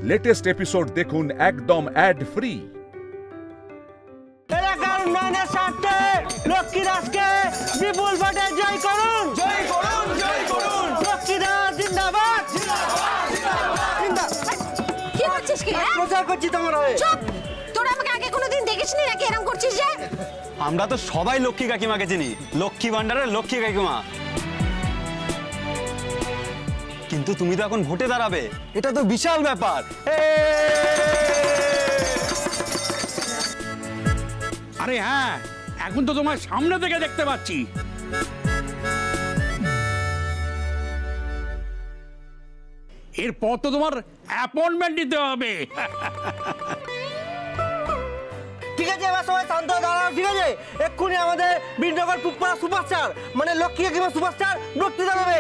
Latest episode দেখুন একদম add free. এলাকার উন্নয়নের স্বার্থে লক্ষ্মীদাসকে বিপুল ভোটে জয় করুন, জয় করুন, জয় করুন। লক্ষ্মীদাস জিন্দাবাদ, জিন্দাবাদ, জিন্দাবাদ। কি করছিস কি? প্রচার করছি তোমার হয়ে। চুপ! তোরা আমাকে আগে কোনোদিন দেখিসনি নাকি এরকম করছিস যে? আমরা তো সবাই লক্ষ্মী কাকিমাকে চিনি, লক্ষ্মী ভান্ডারের লক্ষ্মী কাকিমা। কিন্তু তুমি তো এখন ভোটে দাঁড়াবে, এটা তো বিশাল ব্যাপার। আরে হ্যাঁ, এখন তো তোমার সামনে থেকে দেখতে পাচ্ছি। এরপর তো তোমার অ্যাপয়েন্টমেন্ট নিতে হবে। ঠিক আছে, এবার সবাই শান্ত হয়ে দাঁড়াও। ঠিক আছে, এক্ষুনি আমাদের বীরনগর পুপ্পারা সুপারস্টার মানে লক্ষ্মী কাকিমা সুপারস্টার বক্তৃতা দেবে।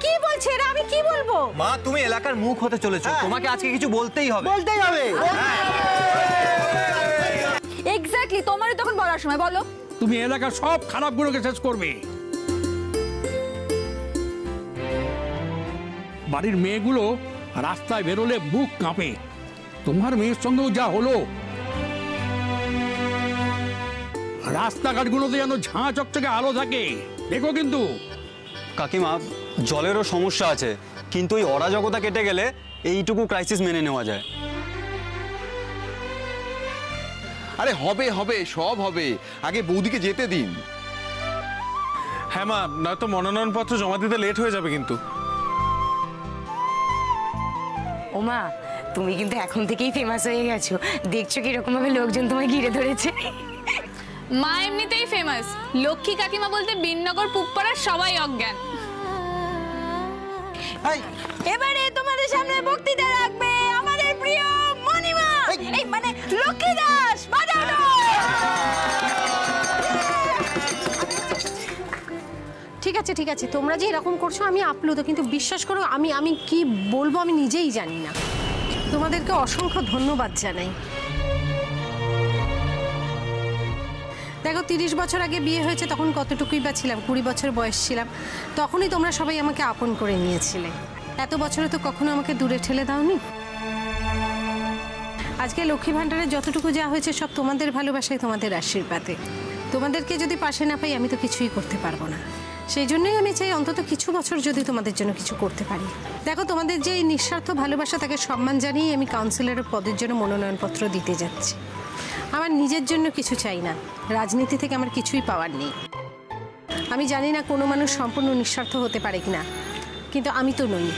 কি বলছে এরা? আমি কি বলবো? মা, তুমি এলাকার মুখ হতে চলেছো, তোমাকে আজকে কিছু বলতেই হবে। বলতেই হবে। এক্স্যাক্টলি, তোমারই তখন বলার সময়। বলো। তুমি এলাকার সব খারাপ গুলোকে শেষ করবে। বাড়ির মেয়েগুলো রাস্তায় বেরোলে বুক কাঁপে। তোমার মেয়ের সঙ্গেও যা হলো, রাস্তাঘাটগুলোতে যেন ঝাঁ চকচকে আলো থাকে, দেখো কিন্তু। কাকিমা, জলেরও সমস্যা আছে, কিন্তু ওই অরাজকতা কেটে গেলে এইটুকু ক্রাইসিস মেনে নেওয়া যায়। আরে হবে হবে, সব হবে, আগে বৌদিকে যেতে দিন। হ্যাঁ মা, নয়তো মনোনয়নপত্র জমা দিতে লেট হয়ে যাবে কিন্তু। ওমা, তুমি কিন্তু এখন থেকেই ফেমাস হয়ে গেছো। দেখছো কিরকম ভাবে লোকজন তোমায় ঘিরে ধরেছে। মা এমনিতেই ফেমাস, লক্ষ্মী কাকিমা বলতে বীরনগর পুপ্পারার সবাই অজ্ঞান। এবারে তোমাদের সামনে বক্তৃতা রাখবে আমাদের প্রিয় মণিমা, এই মানে লক্ষ্মীদাস। বাজাও না। ঠিক আছে ঠিক আছে, তোমরা যে এরকম করছো আমি আপ্লুত, কিন্তু বিশ্বাস করো আমি কি বলবো আমি নিজেই জানি না। তোমাদেরকে অসংখ্য ধন্যবাদ জানাই। দেখো, 30 বছর আগে বিয়ে হয়েছে, তখন কতটুকুই বা ছিলাম, 20 বছর বয়স ছিলাম। তখনই তোমরা সবাই আমাকে আপন করে নিয়েছিলে। এত বছরে তো কখনো আমাকে দূরে ঠেলে দাওনি। আজকে লক্ষ্মী ভাণ্ডারে যতটুকু যা হয়েছে সব তোমাদের ভালোবাসায়, তোমাদের আশীর্বাদে। তোমাদেরকে যদি পাশে না পাই আমি তো কিছুই করতে পারবো না। সেই জন্যই আমি চাই অন্তত কিছু বছর যদি তোমাদের জন্য কিছু করতে পারি। দেখো, তোমাদের যে এই নিঃস্বার্থ ভালোবাসা, তাকে সম্মান জানিয়ে আমি কাউন্সিলরের পদের জন্য মনোনয়নপত্র দিতে যাচ্ছি। আমার নিজের জন্য কিছু চাই না, রাজনীতি থেকে আমার কিছুই পাওয়ার নেই। আমি জানি না কোনো মানুষ সম্পূর্ণ নিঃস্বার্থ হতে পারে কিনা, কিন্তু আমি তো নই।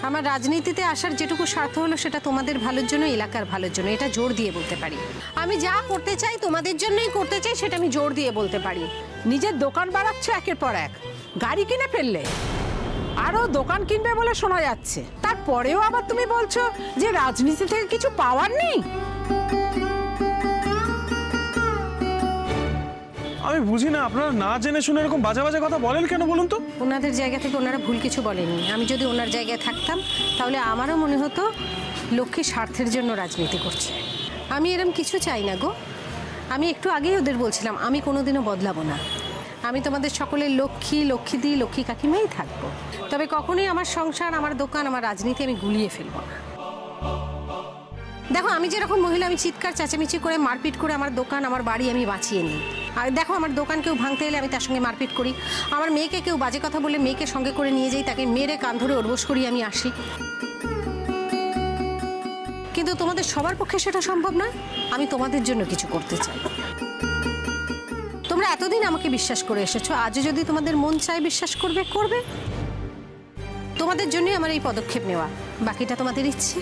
আমার রাজনীতিতে আসার যেটুকু স্বার্থ হলো সেটা তোমাদের ভালোর জন্য, এলাকার ভালোর জন্য, এটা জোর দিয়ে বলতে পারি। আমি যা করতে চাই তোমাদের জন্যই করতে চাই, সেটা আমি জোর দিয়ে বলতে পারি। নিজের দোকান বাড়াচ্ছে একের পর এক, গাড়ি কিনে ফেললে, আরো দোকান কিনবে বলে শোনা যাচ্ছে। তারপরেও আবার তুমি বলছো যে রাজনীতি থেকে কিছু পাওয়ার নেই। আমি বুঝি না, আপনারা না জেনে শুনে এরকম বাজে বাজে কথা বলেন কেন বলুন তো? ওনাদের জায়গা থেকে ওনারা ভুল কিছু বলেননি। আমি যদি ওনার জায়গায় থাকতাম তাহলে আমারও মনে হতো লক্ষ্মী স্বার্থের জন্য রাজনীতি করছে। আমি এরম কিছু চাই না গো। আমি একটু আগেই ওদের বলছিলাম আমি কোনোদিনও বদলাবো না। আমি তোমাদের সকলের লক্ষ্মীদি, লক্ষ্মী কাকিমাই থাকবো। তবে কখনোই আমার সংসার, আমার দোকান, আমার রাজনীতি আমি গুলিয়ে ফেলবো না। দেখো, আমি যেরকম মহিলা, আমি চিৎকার চেঁচামেচি করে মারপিট করে আমার দোকান, আমার বাড়ি আমি বাঁচিয়ে নিই। আর দেখো, আমার দোকান কেউ ভাঙতে এলে আমি তার সঙ্গে মারপিট করি। আমার মেয়েকে কেউ বাজে কথা বলে মেয়েকে সঙ্গে করে নিয়ে যাই, তাকে মেরে কান ধরে ওরবোস করি, আমি আসি। কিন্তু তোমাদের সবার পক্ষে সেটা সম্ভব নয়। আমি তোমাদের জন্য কিছু করতে চাই। তোমরা এতদিন আমাকে বিশ্বাস করে এসেছো, আজও যদি তোমাদের মন চায় বিশ্বাস করবে, করবে। তোমাদের জন্যই আমার এই পদক্ষেপ নেওয়া, বাকিটা তোমাদের ইচ্ছে।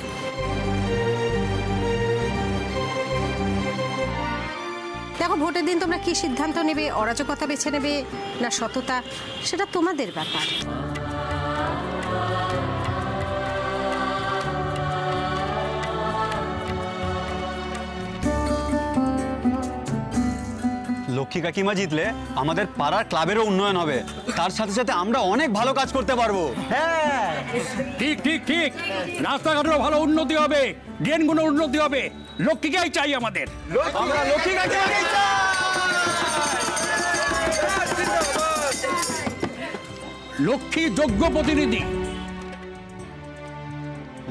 দেখো, ভোটের দিন তোমরা কি সিদ্ধান্ত নেবে, অরাজকতা বেছে নেবে না সততা, সেটা তোমাদের ব্যাপার। লক্ষ্মী কাকিমা জিতলে আমাদের পাড়ার ক্লাবেরও উন্নয়ন হবে, তার সাথে সাথে আমরা অনেক ভালো কাজ করতে পারবো। হ্যাঁ, ঠিক ঠিক ঠিক, রাস্তাঘাটেরও ভালো উন্নতি হবে, ড্রেনগুলো উন্নতি হবে। লক্ষ্মীকেই চাই আমাদের। আমরা লক্ষ্মী কাকিমাকেই চাই। লক্ষ্মী যোগ্য প্রতিনিধি।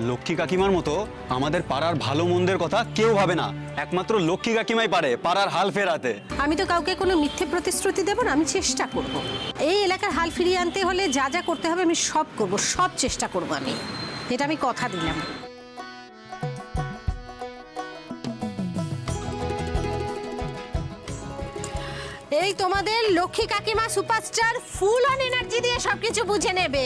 লক্ষ্মী কাকিমার মতো আমাদের পাড়ার ভালো মন্দের কথা কেউ ভাবে না, একমাত্র লক্ষ্মী কাকিমাই পারে পাড়ার হাল ফেরাতে। আমি তো কাউকে কোনো মিথ্যে প্রতিশ্রুতি দেব না, আমি চেষ্টা করব। এই এলাকার হাল ফিরিয়ে আনতে হলে যা যা করতে হবে আমি সব করব, সব চেষ্টা করব আমি, এটা আমি কথা দিলাম। এই তোমাদের লক্ষ্মী কাকিমা সুপারস্টার ফুল অন এনার্জি দিয়ে সবকিছু বুঝে নেবে।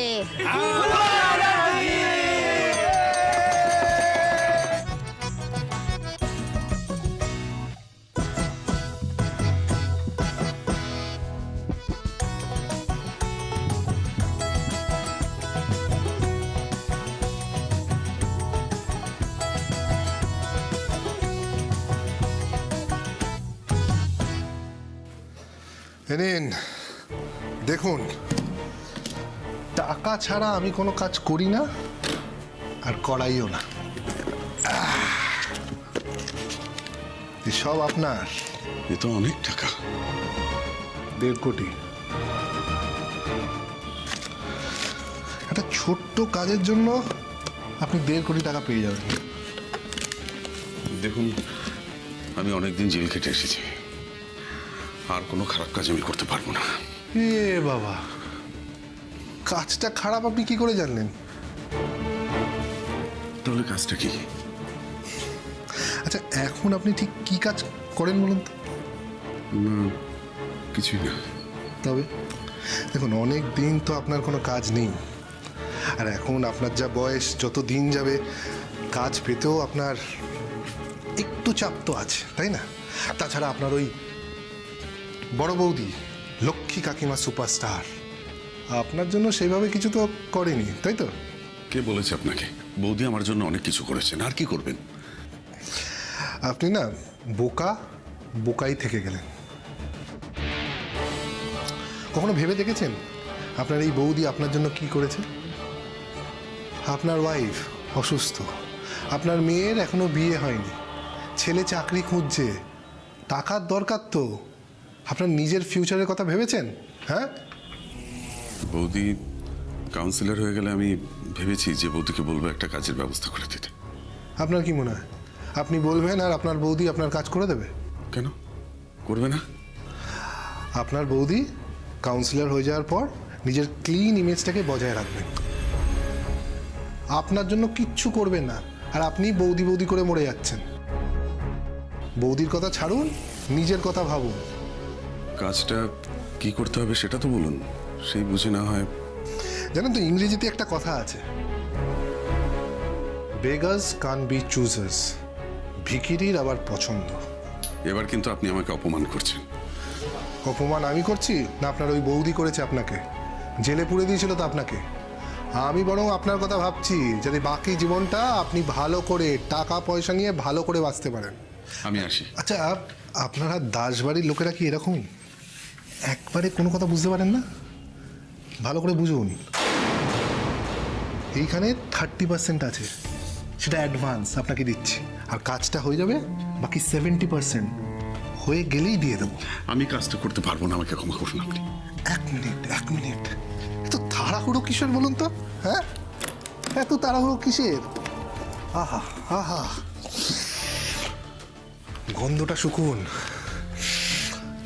নিন দেখুন, টাকা ছাড়া আমি কোনো কাজ করি না আর করাইও না। সব আপনার। এ তো অনেক টাকা, 1.5 কোটি। একটা ছোট্ট কাজের জন্য আপনি 1.5 কোটি টাকা পেয়ে যাবেন। দেখুন আমি অনেকদিন জেল খেটে এসেছি, আর কোনো খারাপ কাজ আমি করতে পারবো না। এ বাবা, কাজটা খারাপ আপনি কি করে জানলেন? তাহলে কাজটা কি? আচ্ছা এখন আপনি ঠিক কি কাজ করেন বলুন তো? না কিছুই না। তবে দেখুন, অনেক দিন তো আপনার কোনো কাজ নেই, আর এখন আপনার যা বয়স, যত দিন যাবে কাজ পেতেও আপনার একটু চাপ তো আছে, তাই না? তাছাড়া আপনার ওই বড় বৌদি লক্ষ্মী কাকিমা সুপারস্টার আপনার জন্য সেইভাবে কিছু তো করেনি, তাই তো? কে বলেছে আপনাকে? বৌদি আমার জন্য অনেক কিছু করেছেন, আর কি করবেন? আপনি না বোকাই থেকে গেলেন। কখনো ভেবে দেখেছেন আপনার এই বৌদি আপনার জন্য কি করেছে? আপনার ওয়াইফ অসুস্থ, আপনার মেয়ের এখনো বিয়ে হয়নি, ছেলে চাকরি খুঁজছে, টাকার দরকার তো। আপনার নিজের ফিউচারের কথা ভেবেছেন? হ্যাঁ, বৌদি কাউন্সিলর হয়ে গেলে আমি ভেবেছি যে বৌদিকে বলবো একটা কাজের ব্যবস্থা করে দিতে। আপনার কি মনে হয় আপনি বলবেন আর আপনার বৌদি আপনার কাজ করে দেবে? কেন করবে না? আপনার বৌদি কাউন্সিলর হয়ে যাওয়ার পর নিজের ক্লিন ইমেজটাকে বজায় রাখবেন, আপনার জন্য কিচ্ছু করবেন না, আর আপনি বৌদি বৌদি করে মরে যাচ্ছেন। বৌদির কথা ছাড়ুন, নিজের কথা ভাবুন। কাজটা কি করতে হবে সেটা তো বলুন, সেই বুঝে না হয়। জানেন তো ইংরেজিতে একটা কথা আছে, বেগার্স কান বি চুজার্স। ভিখিরির আবার পছন্দ। এবার কিন্তু আপনি আমাকে অপমান করছেন। অপমান আমি করছি না আপনার ওই বৌদি করেছে? আপনাকে জেলে পুরে দিয়েছিল তো আপনাকে। আমি বরং আপনার কথা ভাবছি যাতে বাকি জীবনটা আপনি ভালো করে টাকা পয়সা নিয়ে ভালো করে বাঁচতে পারেন। আমি আসি। আচ্ছা আপনারা দাসবাড়ির লোকেরা কি এরকম একবারে কোনো কথা বুঝতে পারেন না? ভালো করে বুঝুন, এইখানে 30% আছে, সেটা অ্যাডভান্স আপনাকে দিচ্ছি, আর কাজটা হয়ে যাবে বাকি 70% হয়ে গেলেই দিয়ে দেবো। আমি কাজটা করতে পারবো না, আমাকে ক্ষমা করুন আপনি। এক মিনিট এত তাড়াহুড়ো কিসের বলুন তো? হ্যাঁ, এত তাড়াহুড়ো কিসের? আহা আহা, গন্ধটা শুকুন,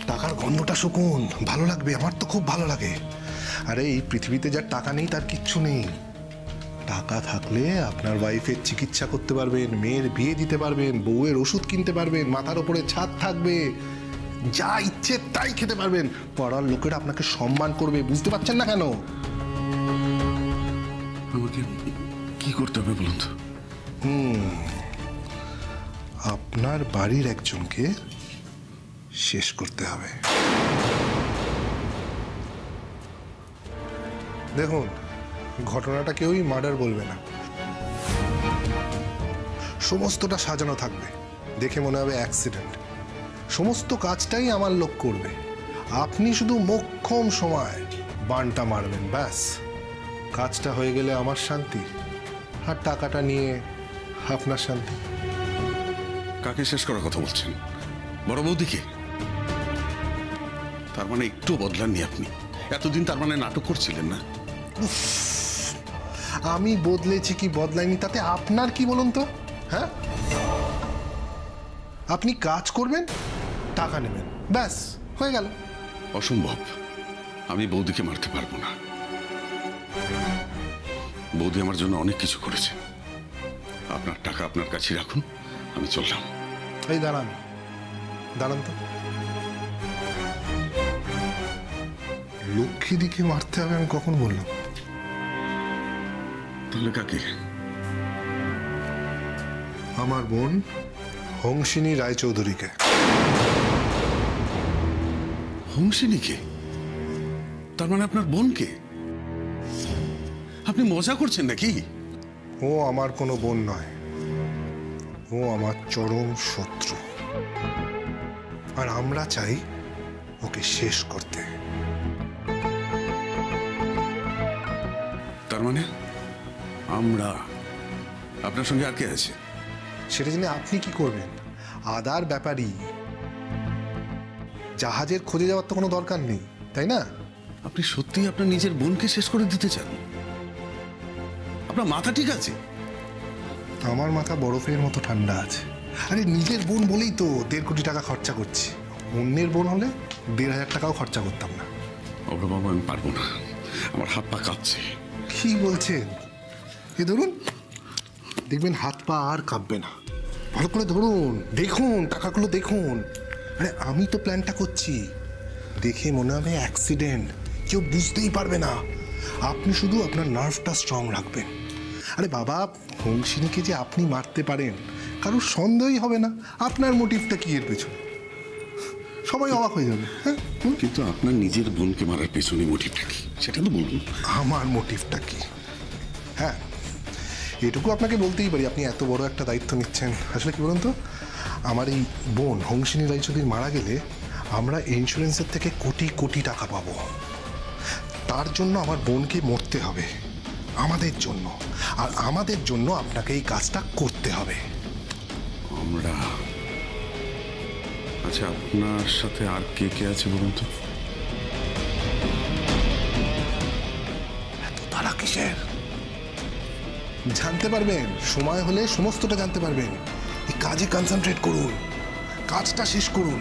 টাকার গন্ধটা শুকুন, ভালো লাগবে, আমার তো খুব ভালো লাগে। আরে এই পৃথিবীতে যার টাকা নেই তার কিচ্ছু নেই। টাকা থাকলে আপনার ওয়াইফের চিকিৎসা করতে পারবেন, মেয়ের বিয়ে দিতে পারবেন, বউয়ের ওষুধ কিনতে পারবেন, মাথার ওপরে ছাদ থাকবে, যা ইচ্ছে তাই খেতে পারবেন, পাড়ার লোকেরা আপনাকে সম্মান করবে। বুঝতে পারছেন না কেন? আমাকে কি করতে হবে বলুন তো? আপনার বাড়ির একজনকে শেষ করতে হবে। দেখুন, ঘটনাটা কেউই মার্ডার বলবে না, সমস্তটা সাজানো থাকবে, দেখে মনে হবে অ্যাক্সিডেন্ট। সমস্ত কাজটাই আমার লোক করবে, আপনি শুধু মোক্ষম সময় বানটা মারবেন, ব্যাস। কাজটা হয়ে গেলে আমার শান্তি, আর টাকাটা নিয়ে আপনার শান্তি। কাকে শেষ করার কথা বলছেন? বড় বৌদিকে? তার মানে একটু বদলাননি আপনি? এতদিন তার মানে নাটক করছিলেন না? আমি বদলেছি কি বদলাইনি তাতে আপনার কি বলুন তো? হ্যাঁ, আপনি কাজ করবেন, টাকা নেবেন, ব্যাস হয়ে গেল। অসম্ভব, আমি বৌদিকে মারতে পারবো না। বৌদি আমার জন্য অনেক কিছু করেছে। আপনার টাকা আপনার কাছে রাখুন, আমি চললাম। এই দাঁড়ান, দাঁড়ান তো। লক্ষ্মীদিকে মারতে হবে আমি কখন বললাম? তাহলে কাকে? আমার বোন হংসিনী রায়চৌধুরীকে। হংসিনীকে? তার মানে আপনার বোনকে? আপনি মজা করছেন নাকি? ও আমার কোনো বোন নয়, ও আমার চরম শত্রু, আর আমরা চাই ওকে শেষ করতে। তার মানে আমরা? আপনার সঙ্গে আর কে আছে? সেটা জেনে আপনি কি করবেন? আদার ব্যাপারই, জাহাজের খোঁজে যাওয়ার তো কোনো দরকার নেই, তাই না? আপনি সত্যি আপনার নিজের বোনকে শেষ করে দিতে চান? আপনার মাথা ঠিক আছে? আমার মাথা বরফের মতো ঠান্ডা আছে। আরে নিজের বোন বলেই তো 1.5 কোটি টাকা খরচা করছি, অন্যের বোন হলে 1.5 টাকাও খরচা করতাম না। বাবু, আমি পারবো না, আমার হাত পা কাঁপছে। কি বলছেন? এ ধরুন, দেখবেন হাত পা আর কাঁপবে না। ভালো করে ধরুন, দেখুন টাকাগুলো দেখুন। আরে আমি তো প্ল্যানটা করছি, দেখে মনে হবে অ্যাক্সিডেন্ট, কেউ বুঝতেই পারবে না। আপনি শুধু আপনার নার্ভটা স্ট্রং রাখবেন। আরে বাবা, হংসিনীকে যে আপনি মারতে পারেন কারোর সন্দেহই হবে না। আপনার মোটিভটা কি এর পেছনে? সবাই অবাক হয়ে যাবে। হ্যাঁ, কিন্তু আপনার নিজের বোনকে মারার পেছনে মোটিভটা কি সেটা তো বলুন। আমার মোটিভটা কি? হ্যাঁ, এটুকু আপনাকে বলতেই পারি, আপনি এত বড় একটা দায়িত্ব নিচ্ছেন। আসলে কি বলুন তো, আমার এই বোন হংসিনী রায়চৌধুরী মারা গেলে আমরা ইন্স্যুরেন্সের থেকে কোটি কোটি টাকা পাবো। তার জন্য আমার বোনকে মরতে হবে, আমাদের জন্য। আর আমাদের জন্য আপনাকে এই কাজটা করতে হবে। আমরা? আচ্ছা, আপনার সাথে আর কে কে আছে বলুন তো? এত তারা কিসের? জানতে পারবেন, সময় হলে সমস্তটা জানতে পারবেন। এই কাজে কনসেন্ট্রেট করুন, কাজটা শেষ করুন।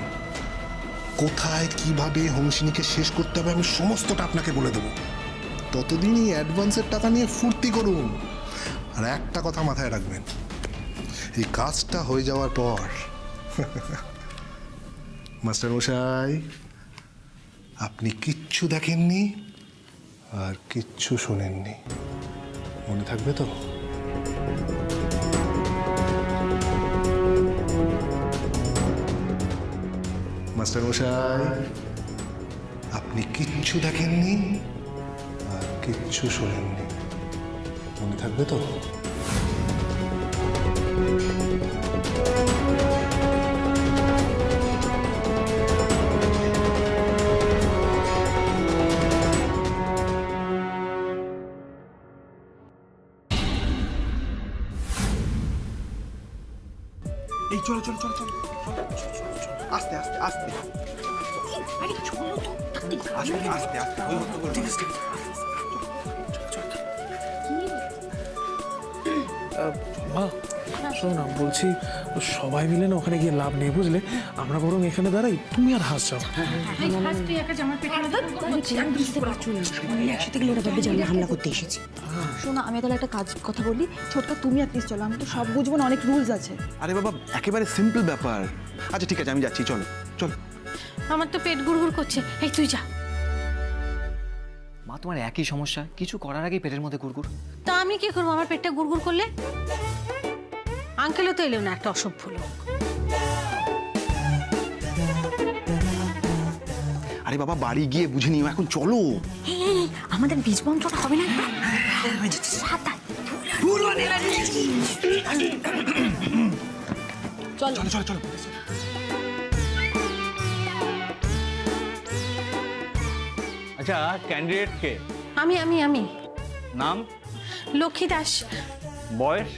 কোথায় কিভাবে হংসিনীকে শেষ করতে হবে আমি সমস্তটা আপনাকে বলে দেবো। ততদিনই অ্যাডভান্সের টাকা নিয়ে ফুর্তি করুন। আর একটা কথা মাথায় রাখবেন, এই কাজটা হয়ে যাওয়ার পর মাস্টার মশাই, আপনি কিচ্ছু দেখেননি আর কিচ্ছু শোনেননি, মনে থাকবে তো? মাস্টার মশাই, আপনি কিচ্ছু দেখেননি আর কিচ্ছু শোনেননি, মনে থাকবে তো? এই চলো চলো চলো চলো, আস্তে আস্তে আস্তে আস্তে আস্তে আস্তে ওই মতো করে। মা শোনো না, বলছি সবাই মিলে না ওখানে গিয়ে লাভ নেই, বুঝলে? আমরা বরং এখানে দাঁড়াই, তুমি আর হাস যাও। একসাথে গেলে ওরা ভাববে যে আমরা হামলা করতে এসেছি। শোনো, আমি তাহলে একটা কথা বলি, ছোটকা তুমি অ্যাটলিস্ট চলো, আমি তো সব বুঝবো না, অনেক রুলস আছে। আরে বাবা, একেবারে সিম্পল ব্যাপার। আচ্ছা ঠিক আছে, আমি যাচ্ছি, চলো চলো। আমার তো পেট গুড়গুড় করছে, এই তুই যা। মা, তোমার একই সমস্যা, কিছু করার আগেই পেটের মধ্যে গুড়গুড়। তা আমি কি করবো আমার পেটটা গুড়গুড় করলে? আঙ্কেলও তো এলো না, একটা অসভ্য লোক। আরে বাবা, বাড়ি গিয়ে বুঝে নিও, এখন চলো। আমাদের বীজ মন্ত্রটা হবে না? চলো চলো চলো চলো। আচ্ছা, ক্যান্ডিডেট কে? আমি আমি আমি নাম? লক্ষ্মী দাস। বয়স?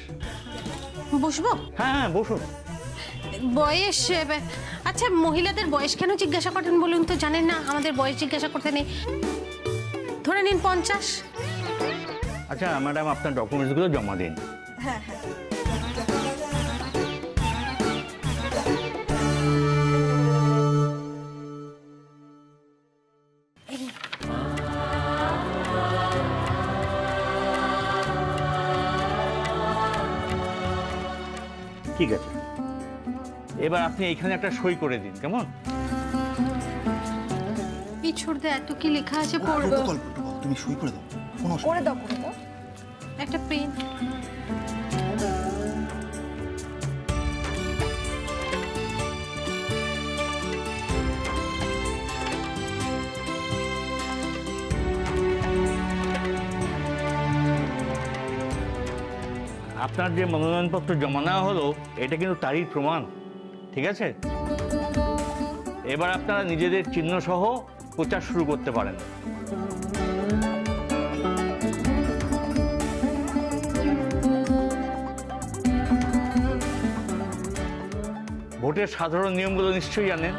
বসবো? হ্যাঁ হ্যাঁ, বসুন। বয়স? আচ্ছা, মহিলাদের বয়স কেন জিজ্ঞাসা করেন বলুন তো? জানেন না আমাদের বয়স জিজ্ঞাসা করতে নেই। ধরে নিন 50। আচ্ছা ম্যাডাম, আপনার ডকুমেন্টসগুলো জমা দিন। হ্যাঁ হ্যাঁ। ঠিক আছে, এবার আপনি এইখানে একটা সই করে দিন, কেমন? পিছড়দে এত কি লেখা আছে পড়বো। তুমি সই করে দাও। করে দাও করে দাও। একটা প্রিন্ট। আপনার যে মনোনয়নপত্র জমা নেওয়া হলো এটা কিন্তু তারই প্রমাণ, ঠিক আছে? এবার আপনারা নিজেদের চিহ্ন সহ প্রচার শুরু করতে পারেন। ভোটের সাধারণ নিয়মগুলো নিশ্চয়ই জানেন।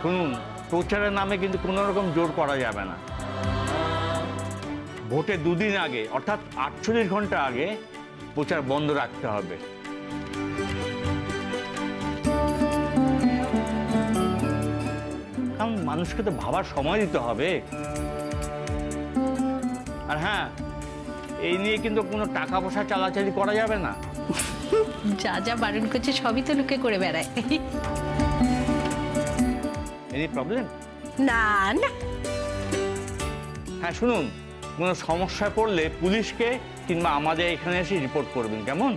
শুনুন, প্রচারের নামে কিন্তু কোনো রকম জোর করা যাবে না। ভোটের দুদিন আগে অর্থাৎ 48 ঘন্টা আগে প্রচার বন্ধ রাখতে হবে। কারণ মানুষকে তো ভাবার সময় দিতে হবে। আর হ্যাঁ, এই নিয়ে কিন্তু কোনো টাকা পয়সা চালাচালি করা যাবে না। যা যা বারণ করছে সবই তো লোকে করে বেড়ায়। Any problem? না না। হ্যাঁ শুনুন, কোনো সমস্যায় পড়লে পুলিশকে কিংবা আমাদের এখানে এসে রিপোর্ট করবেন, কেমন?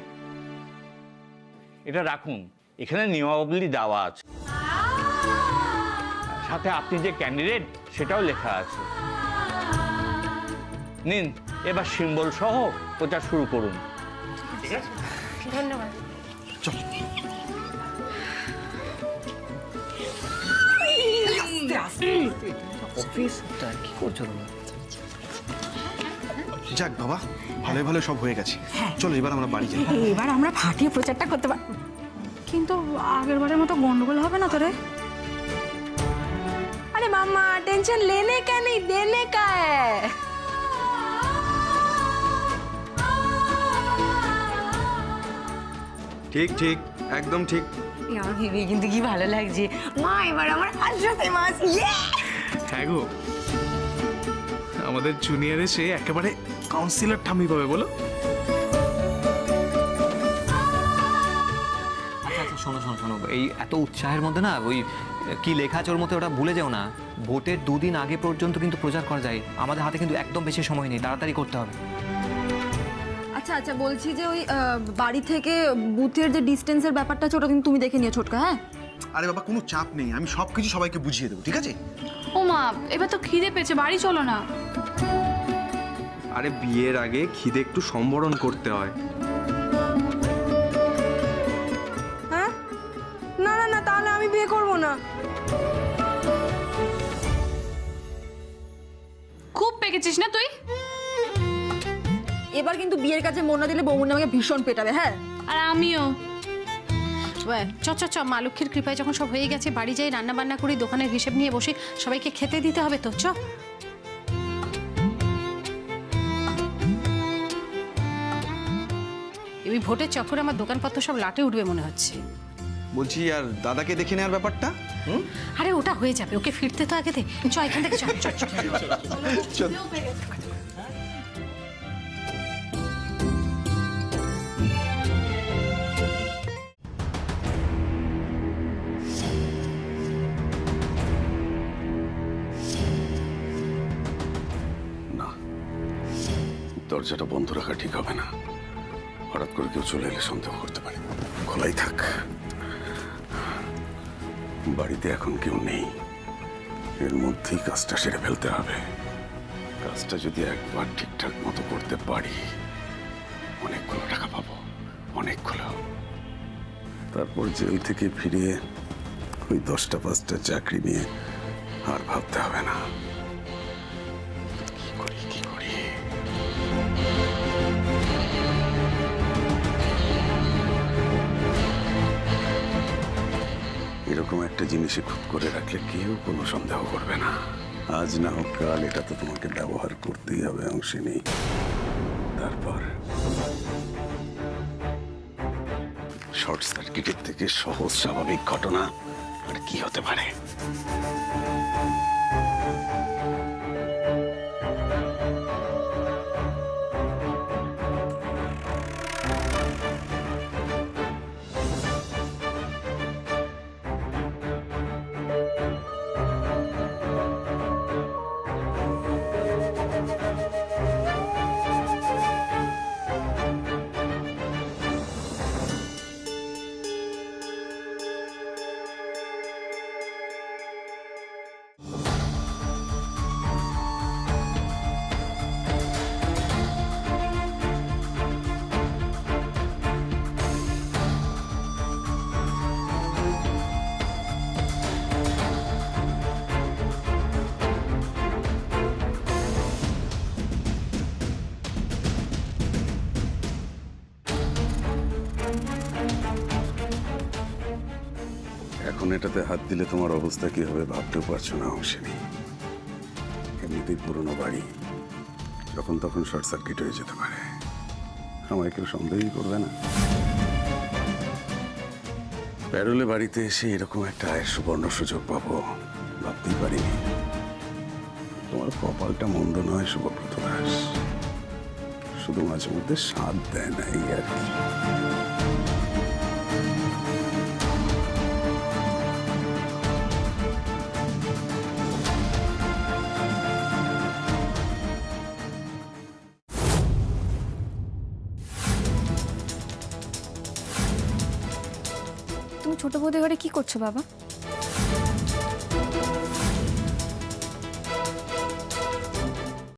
এটা রাখুন, এখানে নিয়মাবলী দেওয়া আছে, সাথে আপনি যে ক্যান্ডিডেট সেটাও লেখা আছে। নিন, এবার সিম্বল সহ প্রচার শুরু করুন। ঠিক আছে, ধন্যবাদ। চল। অফিসটা কি করছো তোমরা? যাক বাবা, ভালো ভালো সব হয়ে গেছে। চলো এবার আমরা বাড়ি যাই। এবার আমরা ফাটিয়ে প্রচারটা করতে পারি, কিন্তু আগের বারের মতো গন্ডগোল হবে না তোরে? আরে মাম্মা, টেনশন লেনে কা নেই দেনে কা হ্যায়। ঠিক ঠিক, একদম ঠিক। আমার ভেবে কিন্তু কি ভালো লাগছে। মা, এবার আমার আলট্রা ফেমাস। হ্যাঁ গো, আমাদের জুনিয়রে সে একেবারে কাউন্সিলর ঠামি পাবে বলো। আচ্ছা আচ্ছা, শোনো শোনো শোনো, এই এত উৎসাহের মধ্যে না ওই কি লেখা আছে ওর মধ্যে ওটা ভুলে যাও না। ভোটের দুদিন আগে পর্যন্ত কিন্তু প্রচার করা যায়। আমাদের হাতে কিন্তু একদম বেশি সময় নেই, তাড়াতাড়ি করতে হবে। আচ্ছা আচ্ছা, বলছি যে ওই বাড়ি থেকে বুথের যে ডিস্টেন্সের ব্যাপারটা আছে ওটা কিন্তু তুমি দেখে নিও ছোটকা। হ্যাঁ আরে বাবা, কোনো চাপ নেই, আমি সবকিছু সবাইকে বুঝিয়ে দেবো, ঠিক আছে? ও মা, এবার তো খিদে পেয়েছে, বাড়ি চলো না। আরে বিয়ের আগে খিদে একটু সম্বরণ করতে হয়। হ্যাঁ, না না না, তাহলে আমি বিয়ে করব না। খুব পেকেছিস না তুই? এবার কিন্তু বিয়ের কাছে মন না দিলে বৌমুন আমাকে ভীষণ পেটাবে। হ্যাঁ, আর আমিও। চ চ চ, মা লক্ষ্মীর কৃপায় যখন সব হয়ে গেছে বাড়ি যাই, রান্না বান্না করি, দোকানের হিসেব নিয়ে বসে, সবাইকে খেতে দিতে হবে তো। চ। এই ভোটের চক্করে আমার দোকানপত্র সব লাটে উঠবে মনে হচ্ছে। বলছি, আর দাদাকে দেখে নেওয়ার ব্যাপারটা? আরে ওটা হয়ে যাবে, ওকে ফিরতে তো আগে দে। চ এখান থেকে, চল চল চল। দরজাটা বন্ধ রাখা ঠিক হবে না। হঠাৎ করে কেউ চলে এলে সন্দেহ করতে পারে। খোলাই থাক। বাড়িতে এখন কেউ নেই, এর মধ্যেই কাজটা সেরে ফেলতে হবে। কাজটা যদি একবার ঠিকঠাক মতো করতে পারি, অনেকগুলো টাকা পাবো, অনেকগুলো। তারপর জেল থেকে ফিরে ওই 10টা 5টা চাকরি নিয়ে আর ভাবতে হবে না। কি করি কি করি। এরকম একটা জিনিসে খুব করে রাখলে কেউ কোনো সন্দেহ করবে না। আজ না হোক কাল এটা তো তোমাকে ব্যবহার করতেই হবে অংশিনী। তারপর শর্ট সার্কিটের থেকে সহজ স্বাভাবিক ঘটনা আর কি হতে পারে? এখন এটাতে হাত দিলে তোমার অবস্থা কি হবে ভাবতেও পারছো না অংশিনী। এমনিতেই পুরনো বাড়ি, যখন তখন শর্ট সার্কিট হয়ে যেতে পারে। আমায় কেউ সন্দেহই করবে না। প্যারোলে বাড়িতে এসে এরকম একটা আয়ের সুবর্ণ সুযোগ পাবো ভাবতেই পারিনি। তোমার কপালটা মন্দ নয় শুভব্রত দাস, শুধু মাঝে মধ্যে সাথ দেয় না এই আর কি। তুমি ছোট বৌদি ঘরে কি করছো বাবা?